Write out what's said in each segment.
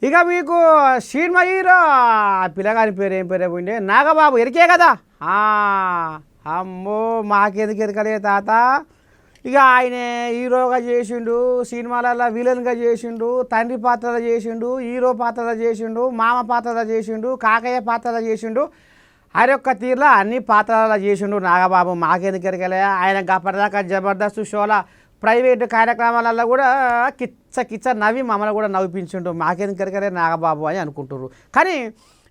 ఇక మీకు cinema hero పిల్లగాని పేరు ఏం పేరు ఉండే నాగబాబు ఎరికే కదా. అమ్మో మాకెందుకు ఎరకలే తాత. ఇక ఆయన హీరోగా చేసిండు, సినిమాలలో విలన్గా చేసిండు, తండ్రి పాత్రలో చేసిండు, హీరో పాత్రలో చేసిండు, మామ పాత్రలో చేసిండు, కాకయ్య పాత్రలో చేసిండు. అరొక్క తీరులో అన్ని పాత్రలలో చేసిండు నాగబాబు. మాకెందుకు ఎరకలే. ఆయన అప్పటిదాకా జబర్దస్త్ షోల ప్రైవేటు కార్యక్రమాలలో కూడా కిచ్చ నవ్వి మమ్మల్ని కూడా నవ్విపించిండు. మాకెందుకు ఎరకలే నాగబాబు అని అనుకుంటున్నారు. కానీ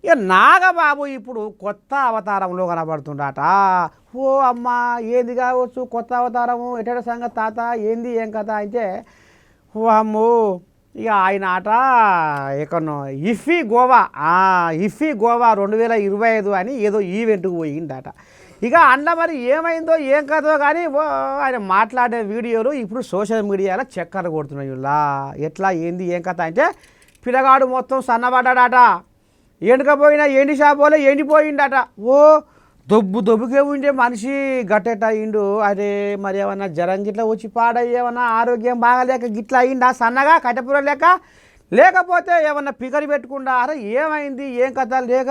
ఇక నాగబాబు ఇప్పుడు కొత్త అవతారంలో కనబడుతుండట. ఓ అమ్మ ఏంది కావచ్చు కొత్త అవతారము, ఎటడ సంగతి తాత ఏంది ఏం కథ అంటే, ఓ అమ్మో ఇక ఆయన ఆట ఎక్కడో ఇఫీ గోవా 2025 అని ఏదో ఈవెంట్కి పోయిందట. ఇక అండ్ల మరి ఏమైందో ఏం కథో కానీ ఆయన మాట్లాడే వీడియోలు ఇప్పుడు సోషల్ మీడియాలో చక్కర్లు కొడుతున్నాయి. ఇలా ఎట్లా ఏంది ఏం కథ అంటే, పిల్లగాడు మొత్తం సన్నబడ్డాడట. ఎండుకపోయినా ఎండి షాపోలే ఎండిపోయిండట. ఓ దొబ్బుకే ఉండే మనిషి గట్టెట అయిండు. అరే మరి ఏమన్నా జ్వరం గిట్లా వచ్చి పాడయ్యేమన్నా ఆరోగ్యం బాగాలేక గిట్లా అయిందా సన్నగా కట్టెపుర లేకపోతే ఏమన్నా పికరి పెట్టుకుండా అరే ఏమైంది ఏం కథ లేక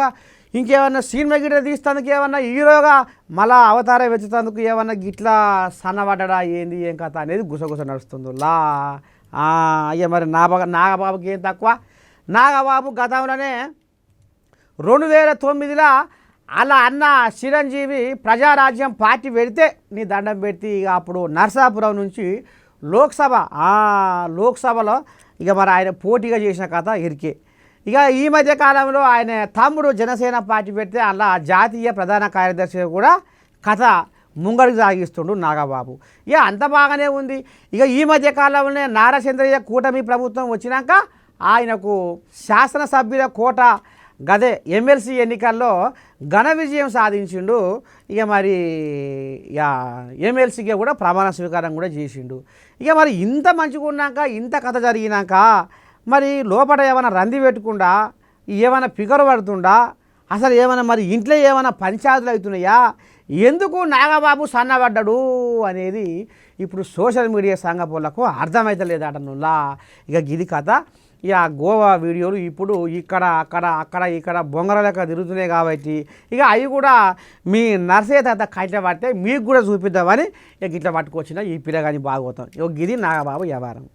ఇంకేమన్నా సినిమా గిట్ల తీస్తానికి ఏమన్నా హీరోగా మళ్ళా అవతారం వెచ్చుతందుకు ఏమన్నా గిట్లా సన్నబడ్డా ఏంది ఏం కథ అనేది గుసగుస నడుస్తుంది. అయ్యా మరి నాగబాబుకి ఏం తక్కువ. నాగబాబు గతంలోనే 2009లో అలా అన్న చిరంజీవి ప్రజారాజ్యం పార్టీ పెడితే నీ దండం పెడితే ఇక అప్పుడు నర్సాపురం నుంచి లోక్సభలో ఇక మరి ఆయన పోటీగా చేసిన కథ ఎరికే. ఇక ఈ మధ్య కాలంలో ఆయన తమ్ముడు జనసేన పార్టీ పెడితే అలా జాతీయ ప్రధాన కార్యదర్శిగా కూడా కథ ముంగడికి సాగిస్తుండు నాగబాబు. ఇక అంత బాగానే ఉంది. ఇక ఈ మధ్య కాలంలోనే నారాచంద్రయ్య కూటమి ప్రభుత్వం వచ్చినాక ఆయనకు శాసనసభ్యుల కోట గదే ఎమ్మెల్సీ ఎన్నికల్లో ఘన విజయం సాధించిండు. ఇక మరి ఇక ఎమ్మెల్సీగా కూడా ప్రమాణ స్వీకారం కూడా చేసిండు. ఇక మరి ఇంత మంచిగా ఉన్నాక ఇంత కథ జరిగినాక మరి లోపల ఏమైనా రంది పెట్టుకుండా ఏమైనా పికరు పడుతుండా, అసలు ఏమైనా మరి ఇంట్లో ఏమైనా పంచాయతీలు అవుతున్నాయా, ఎందుకు నాగబాబు సన్నబడ్డాడు అనేది ఇప్పుడు సోషల్ మీడియా సంఘపోలకు అర్థమవుతలేదట. ఇక గిది కథ. ఇక గోవా వీడియోలు ఇప్పుడు ఇక్కడ బొంగర లెక్క తిరుగుతున్నాయి కాబట్టి ఇక అవి కూడా మీ నర్సే తాత కట్ట పడితే మీకు కూడా చూపిద్దామని ఇక గిట్ల పట్టుకొచ్చిన ఈ పిల్లగాని బాగోతాం. ఇక గిది నాగబాబు వ్యవహారం.